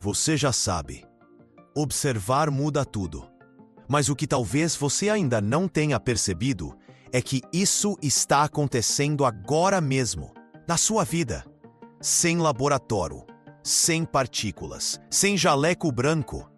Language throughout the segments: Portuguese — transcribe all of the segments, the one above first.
Você já sabe. Observar muda tudo. Mas o que talvez você ainda não tenha percebido é que isso está acontecendo agora mesmo, na sua vida. Sem laboratório, sem partículas, sem jaleco branco.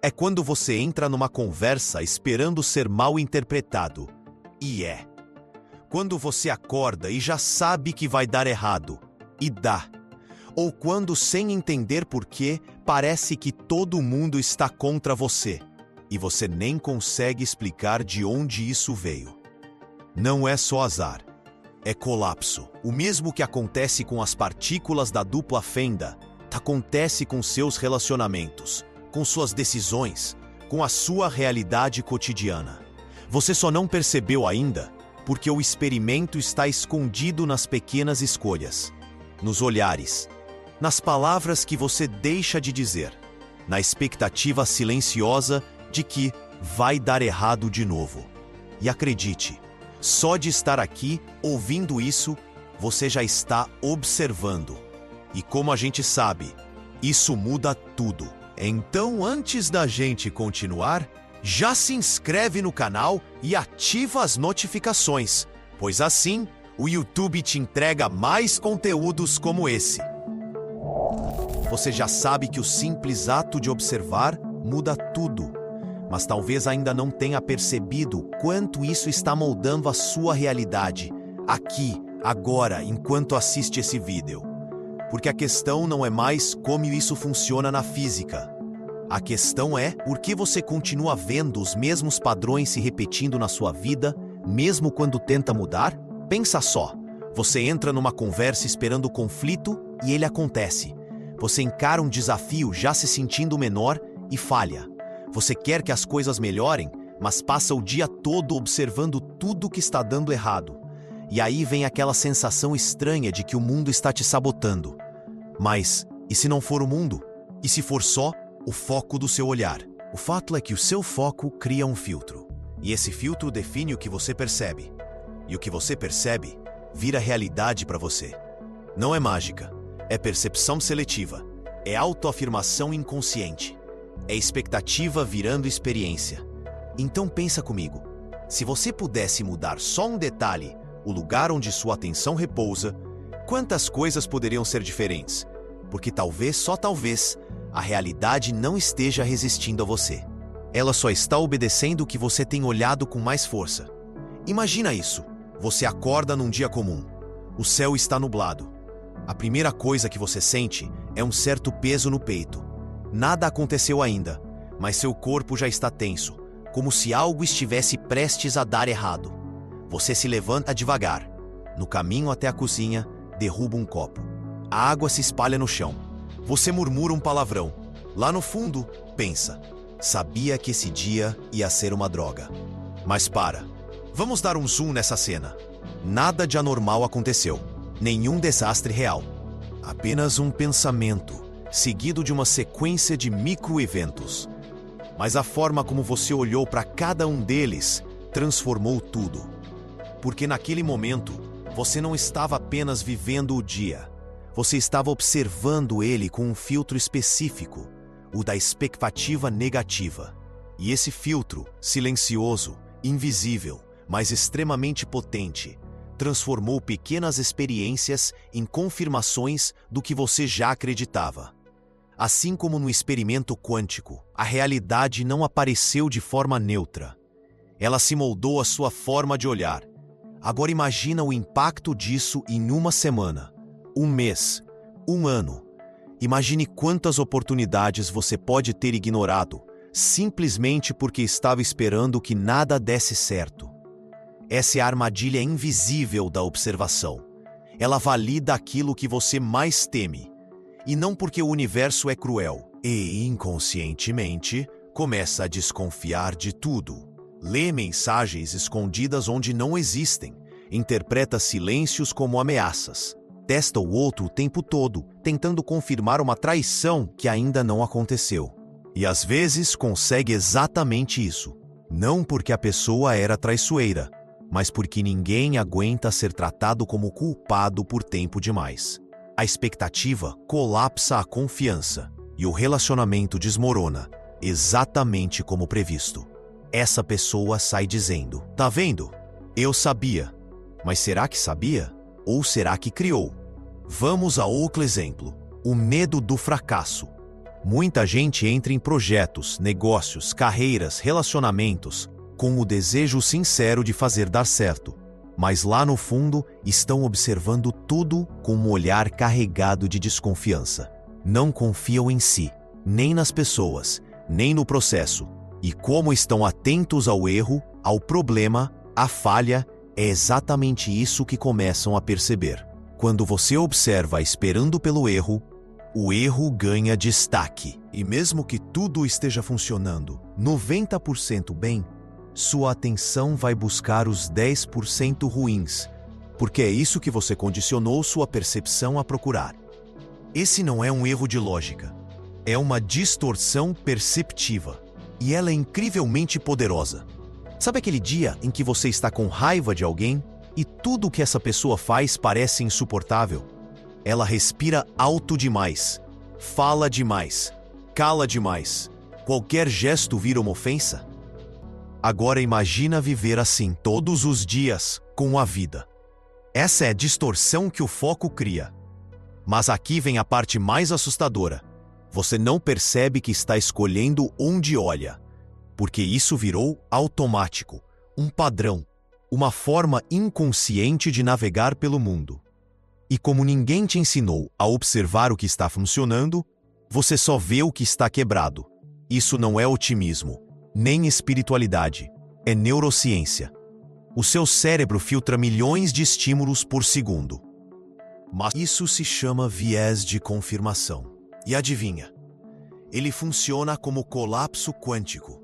É quando você entra numa conversa esperando ser mal interpretado. E é. Quando você acorda e já sabe que vai dar errado. E dá. Ou quando, sem entender porquê, parece que todo mundo está contra você. E você nem consegue explicar de onde isso veio. Não é só azar. É colapso. O mesmo que acontece com as partículas da dupla fenda, acontece com seus relacionamentos, com suas decisões, com a sua realidade cotidiana. Você só não percebeu ainda porque o experimento está escondido nas pequenas escolhas, nos olhares, nas palavras que você deixa de dizer, na expectativa silenciosa de que vai dar errado de novo. E acredite, só de estar aqui, ouvindo isso, você já está observando. E como a gente sabe, isso muda tudo. Então, antes da gente continuar, já se inscreve no canal e ativa as notificações, pois assim, o YouTube te entrega mais conteúdos como esse. Você já sabe que o simples ato de observar muda tudo, mas talvez ainda não tenha percebido quanto isso está moldando a sua realidade, aqui, agora, enquanto assiste esse vídeo. Porque a questão não é mais como isso funciona na física. A questão é por que você continua vendo os mesmos padrões se repetindo na sua vida, mesmo quando tenta mudar? Pensa só, você entra numa conversa esperando conflito e ele acontece. Você encara um desafio já se sentindo menor e falha. Você quer que as coisas melhorem, mas passa o dia todo observando tudo que está dando errado. E aí vem aquela sensação estranha de que o mundo está te sabotando. Mas, e se não for o mundo? E se for só o foco do seu olhar? O fato é que o seu foco cria um filtro. E esse filtro define o que você percebe. E o que você percebe vira realidade para você. Não é mágica. É percepção seletiva. É autoafirmação inconsciente. É expectativa virando experiência. Então pensa comigo. Se você pudesse mudar só um detalhe, o lugar onde sua atenção repousa, quantas coisas poderiam ser diferentes? Porque talvez, só talvez, a realidade não esteja resistindo a você. Ela só está obedecendo o que você tem olhado com mais força. Imagina isso. Você acorda num dia comum. O céu está nublado. A primeira coisa que você sente é um certo peso no peito. Nada aconteceu ainda, mas seu corpo já está tenso, como se algo estivesse prestes a dar errado. Você se levanta devagar. No caminho até a cozinha, derruba um copo. A água se espalha no chão. Você murmura um palavrão. Lá no fundo, pensa: sabia que esse dia ia ser uma droga. Mas para. Vamos dar um zoom nessa cena. Nada de anormal aconteceu. Nenhum desastre real. Apenas um pensamento, seguido de uma sequência de microeventos. Mas a forma como você olhou para cada um deles transformou tudo. Porque naquele momento, você não estava apenas vivendo o dia. Você estava observando ele com um filtro específico, o da expectativa negativa. E esse filtro, silencioso, invisível, mas extremamente potente, transformou pequenas experiências em confirmações do que você já acreditava. Assim como no experimento quântico, a realidade não apareceu de forma neutra. Ela se moldou à sua forma de olhar. Agora imagina o impacto disso em uma semana, um mês, um ano. Imagine quantas oportunidades você pode ter ignorado, simplesmente porque estava esperando que nada desse certo. Essa é a armadilha invisível da observação. Ela valida aquilo que você mais teme. E não porque o universo é cruel. E, inconscientemente, começa a desconfiar de tudo. Lê mensagens escondidas onde não existem. Interpreta silêncios como ameaças. Testa o outro o tempo todo, tentando confirmar uma traição que ainda não aconteceu. E às vezes consegue exatamente isso. Não porque a pessoa era traiçoeira, mas porque ninguém aguenta ser tratado como culpado por tempo demais. A expectativa colapsa a confiança, e o relacionamento desmorona, exatamente como previsto. Essa pessoa sai dizendo: "Tá vendo? Eu sabia." Mas será que sabia? Ou será que criou? Vamos a outro exemplo: o medo do fracasso. Muita gente entra em projetos, negócios, carreiras, relacionamentos, com o desejo sincero de fazer dar certo. Mas lá no fundo estão observando tudo com um olhar carregado de desconfiança. Não confiam em si, nem nas pessoas, nem no processo. E como estão atentos ao erro, ao problema, à falha, é exatamente isso que começam a perceber. Quando você observa esperando pelo erro, o erro ganha destaque. E mesmo que tudo esteja funcionando 90% bem, sua atenção vai buscar os 10% ruins, porque é isso que você condicionou sua percepção a procurar. Esse não é um erro de lógica, é uma distorção perceptiva, e ela é incrivelmente poderosa. Sabe aquele dia em que você está com raiva de alguém e tudo o que essa pessoa faz parece insuportável? Ela respira alto demais, fala demais, cala demais. Qualquer gesto vira uma ofensa? Agora imagina viver assim todos os dias com a vida. Essa é a distorção que o foco cria. Mas aqui vem a parte mais assustadora. Você não percebe que está escolhendo onde olha, porque isso virou automático, um padrão, uma forma inconsciente de navegar pelo mundo. E como ninguém te ensinou a observar o que está funcionando, você só vê o que está quebrado. Isso não é otimismo, nem espiritualidade, é neurociência. O seu cérebro filtra milhões de estímulos por segundo. Mas isso se chama viés de confirmação. E adivinha? Ele funciona como colapso quântico.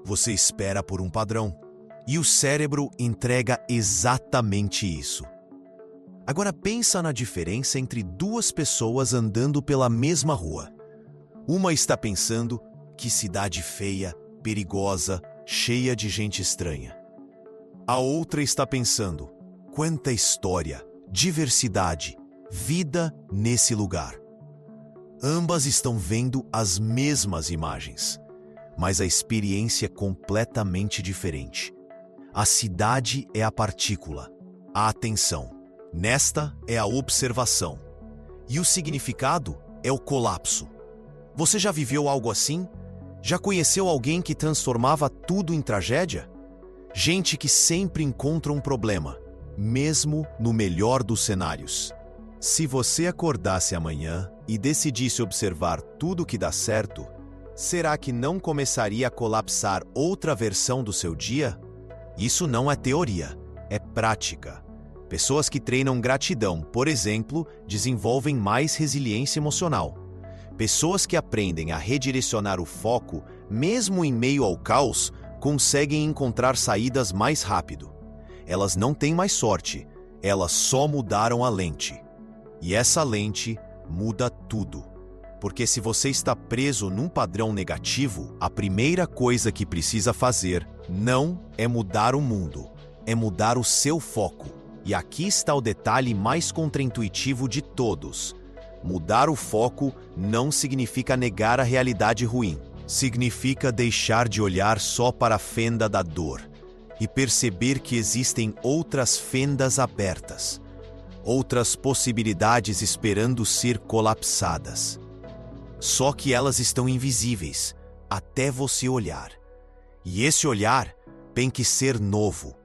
Você espera por um padrão, e o cérebro entrega exatamente isso. Agora pensa na diferença entre duas pessoas andando pela mesma rua. Uma está pensando: que cidade feia, perigosa, cheia de gente estranha. A outra está pensando: quanta história, diversidade, vida nesse lugar. Ambas estão vendo as mesmas imagens, mas a experiência é completamente diferente. A cidade é a partícula, a atenção. Nesta é a observação. E o significado é o colapso. Você já viveu algo assim? Já conheceu alguém que transformava tudo em tragédia? Gente que sempre encontra um problema, mesmo no melhor dos cenários. Se você acordasse amanhã e decidisse observar tudo que dá certo, será que não começaria a colapsar outra versão do seu dia? Isso não é teoria, é prática. Pessoas que treinam gratidão, por exemplo, desenvolvem mais resiliência emocional. Pessoas que aprendem a redirecionar o foco, mesmo em meio ao caos, conseguem encontrar saídas mais rápido. Elas não têm mais sorte, elas só mudaram a lente. E essa lente muda tudo. Porque se você está preso num padrão negativo, a primeira coisa que precisa fazer não é mudar o mundo, é mudar o seu foco. E aqui está o detalhe mais contraintuitivo de todos. Mudar o foco não significa negar a realidade ruim. Significa deixar de olhar só para a fenda da dor e perceber que existem outras fendas abertas, outras possibilidades esperando ser colapsadas. Só que elas estão invisíveis até você olhar. E esse olhar tem que ser novo.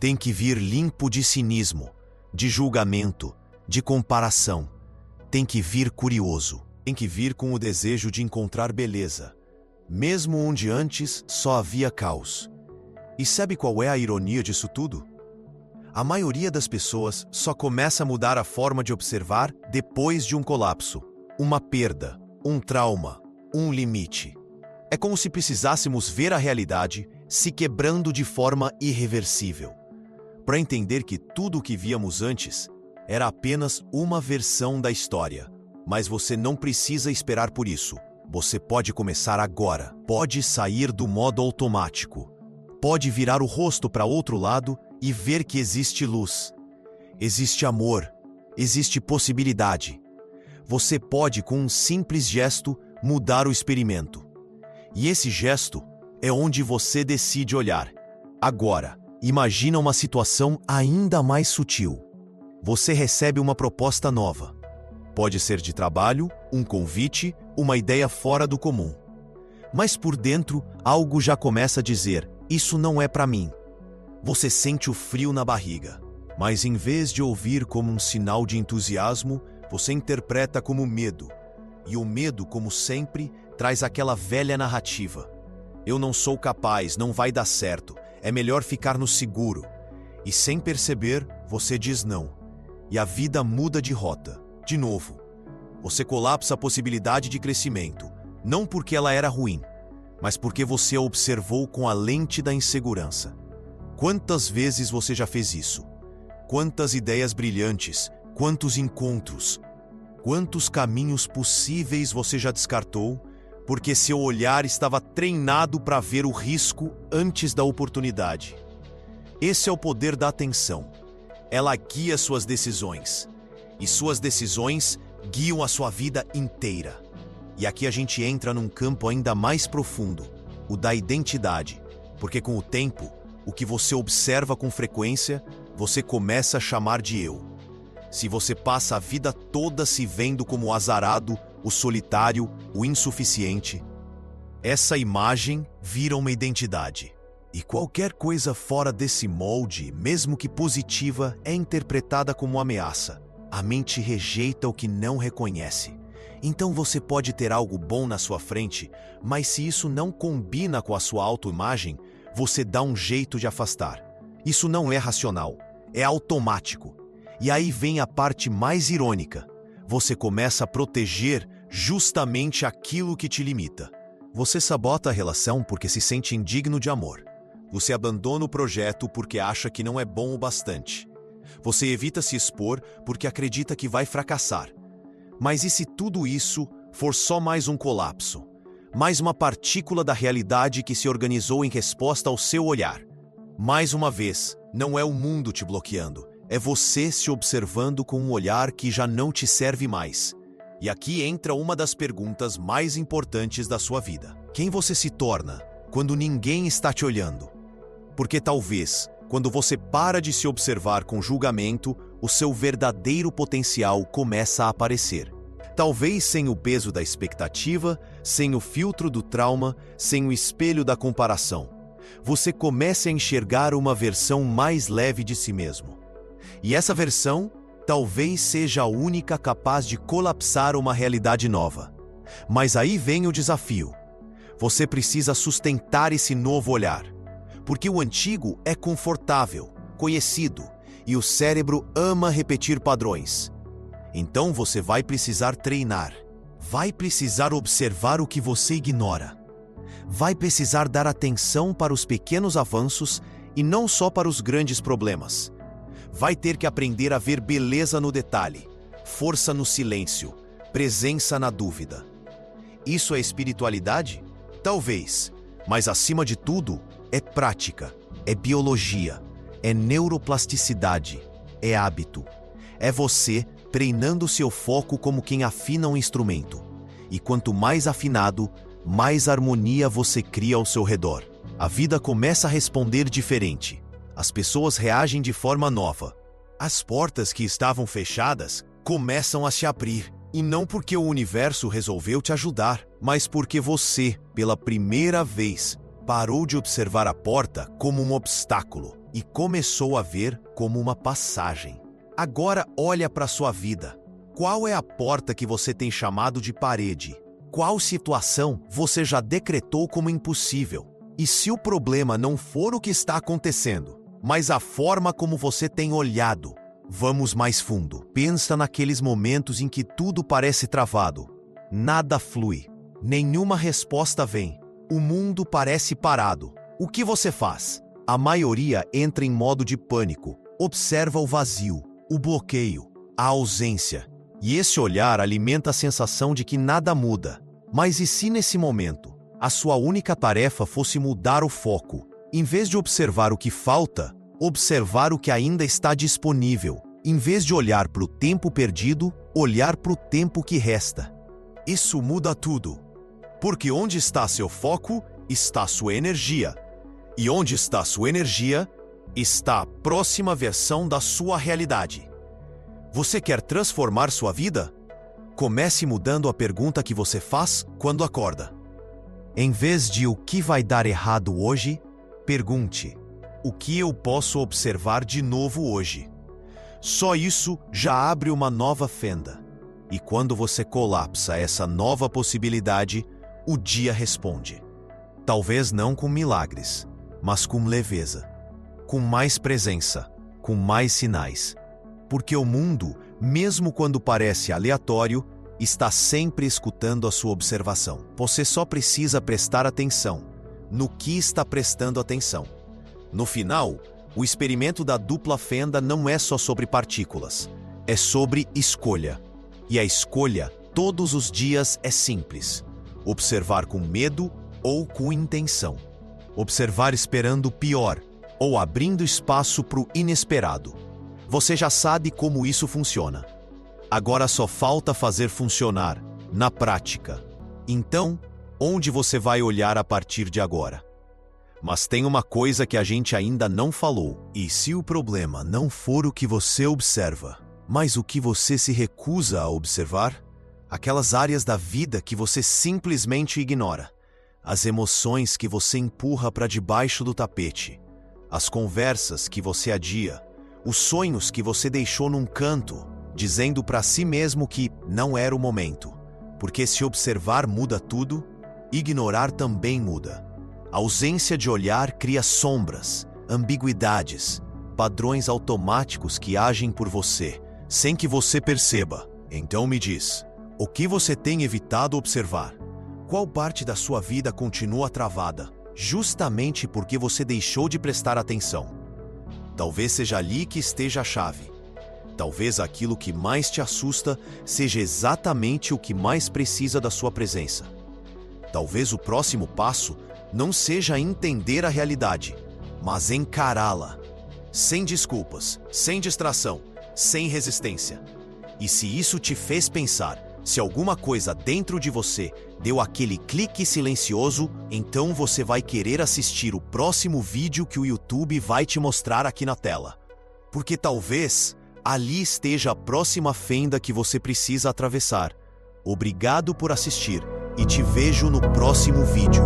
Tem que vir limpo de cinismo, de julgamento, de comparação. Tem que vir curioso. Tem que vir com o desejo de encontrar beleza, mesmo onde antes só havia caos. E sabe qual é a ironia disso tudo? A maioria das pessoas só começa a mudar a forma de observar depois de um colapso, uma perda, um trauma, um limite. É como se precisássemos ver a realidade se quebrando de forma irreversível, para entender que tudo o que víamos antes era apenas uma versão da história. Mas você não precisa esperar por isso. Você pode começar agora. Pode sair do modo automático. Pode virar o rosto para outro lado e ver que existe luz. Existe amor. Existe possibilidade. você pode, com um simples gesto, mudar o experimento. E esse gesto é onde você decide olhar. Agora, imagina uma situação ainda mais sutil. Você recebe uma proposta nova. Pode ser de trabalho, um convite, uma ideia fora do comum. Mas por dentro, algo já começa a dizer: isso não é para mim. Você sente o frio na barriga. Mas em vez de ouvir como um sinal de entusiasmo, você interpreta como medo. E o medo, como sempre, traz aquela velha narrativa: eu não sou capaz, não vai dar certo, é melhor ficar no seguro. E sem perceber, você diz não. E a vida muda de rota. De novo. Você colapsa a possibilidade de crescimento, não porque ela era ruim, mas porque você a observou com a lente da insegurança. Quantas vezes você já fez isso? Quantas ideias brilhantes, quantos encontros, quantos caminhos possíveis você já descartou, porque seu olhar estava treinado para ver o risco antes da oportunidade. Esse é o poder da atenção. Ela guia suas decisões. E suas decisões guiam a sua vida inteira. E aqui a gente entra num campo ainda mais profundo, o da identidade. Porque com o tempo, o que você observa com frequência, você começa a chamar de eu. Se você passa a vida toda se vendo como o azarado, o solitário, o insuficiente, essa imagem vira uma identidade. E qualquer coisa fora desse molde, mesmo que positiva, é interpretada como ameaça. A mente rejeita o que não reconhece. Então você pode ter algo bom na sua frente, mas se isso não combina com a sua autoimagem, você dá um jeito de afastar. Isso não é racional, é automático. E aí vem a parte mais irônica. Você começa a proteger justamente aquilo que te limita. Você sabota a relação porque se sente indigno de amor. Você abandona o projeto porque acha que não é bom o bastante. Você evita se expor porque acredita que vai fracassar. Mas e se tudo isso for só mais um colapso? Mais uma partícula da realidade que se organizou em resposta ao seu olhar? Mais uma vez, não é o mundo te bloqueando. É você se observando com um olhar que já não te serve mais. E aqui entra uma das perguntas mais importantes da sua vida. Quem você se torna quando ninguém está te olhando? Porque talvez, quando você para de se observar com julgamento, o seu verdadeiro potencial começa a aparecer. Talvez sem o peso da expectativa, sem o filtro do trauma, sem o espelho da comparação. Você comece a enxergar uma versão mais leve de si mesmo. E essa versão talvez seja a única capaz de colapsar uma realidade nova. Mas aí vem o desafio. Você precisa sustentar esse novo olhar. Porque o antigo é confortável, conhecido, e o cérebro ama repetir padrões. Então você vai precisar treinar. Vai precisar observar o que você ignora. Vai precisar dar atenção para os pequenos avanços e não só para os grandes problemas. Vai ter que aprender a ver beleza no detalhe, força no silêncio, presença na dúvida. Isso é espiritualidade? Talvez, mas acima de tudo, é prática, é biologia, é neuroplasticidade, é hábito. É você treinando seu foco como quem afina um instrumento. E quanto mais afinado, mais harmonia você cria ao seu redor. A vida começa a responder diferente. As pessoas reagem de forma nova. As portas que estavam fechadas começam a se abrir. E não porque o universo resolveu te ajudar, mas porque você, pela primeira vez, parou de observar a porta como um obstáculo e começou a ver como uma passagem. Agora olha para sua vida. Qual é a porta que você tem chamado de parede? Qual situação você já decretou como impossível? E se o problema não for o que está acontecendo, mas a forma como você tem olhado? Vamos mais fundo. Pensa naqueles momentos em que tudo parece travado. Nada flui. Nenhuma resposta vem. O mundo parece parado. O que você faz? A maioria entra em modo de pânico. Observa o vazio, o bloqueio, a ausência. E esse olhar alimenta a sensação de que nada muda. Mas e se nesse momento, a sua única tarefa fosse mudar o foco? Em vez de observar o que falta, observar o que ainda está disponível. Em vez de olhar para o tempo perdido, olhar para o tempo que resta. Isso muda tudo. Porque onde está seu foco, está sua energia. E onde está sua energia, está a próxima versão da sua realidade. Você quer transformar sua vida? Comece mudando a pergunta que você faz quando acorda. Em vez de o que vai dar errado hoje, pergunte: o que eu posso observar de novo hoje? Só isso já abre uma nova fenda. E quando você colapsa essa nova possibilidade, o dia responde. Talvez não com milagres, mas com leveza, com mais presença, com mais sinais. Porque o mundo, mesmo quando parece aleatório, está sempre escutando a sua observação. Você só precisa prestar atenção no que está prestando atenção. No final, o experimento da dupla fenda não é só sobre partículas, é sobre escolha. E a escolha, todos os dias, é simples: observar com medo ou com intenção. Observar esperando o pior ou abrindo espaço para o inesperado. Você já sabe como isso funciona. Agora só falta fazer funcionar, na prática. Então, onde você vai olhar a partir de agora? Mas tem uma coisa que a gente ainda não falou. E se o problema não for o que você observa, mas o que você se recusa a observar? Aquelas áreas da vida que você simplesmente ignora. As emoções que você empurra para debaixo do tapete. As conversas que você adia. Os sonhos que você deixou num canto, dizendo para si mesmo que não era o momento. Porque se observar muda tudo, ignorar também muda. A ausência de olhar cria sombras, ambiguidades, padrões automáticos que agem por você, sem que você perceba. Então me diz, o que você tem evitado observar? Qual parte da sua vida continua travada, justamente porque você deixou de prestar atenção? Talvez seja ali que esteja a chave. Talvez aquilo que mais te assusta seja exatamente o que mais precisa da sua presença. Talvez o próximo passo não seja entender a realidade, mas encará-la. Sem desculpas, sem distração, sem resistência. E se isso te fez pensar, se alguma coisa dentro de você deu aquele clique silencioso, então você vai querer assistir o próximo vídeo que o YouTube vai te mostrar aqui na tela. Porque talvez ali esteja a próxima fenda que você precisa atravessar. Obrigado por assistir e te vejo no próximo vídeo.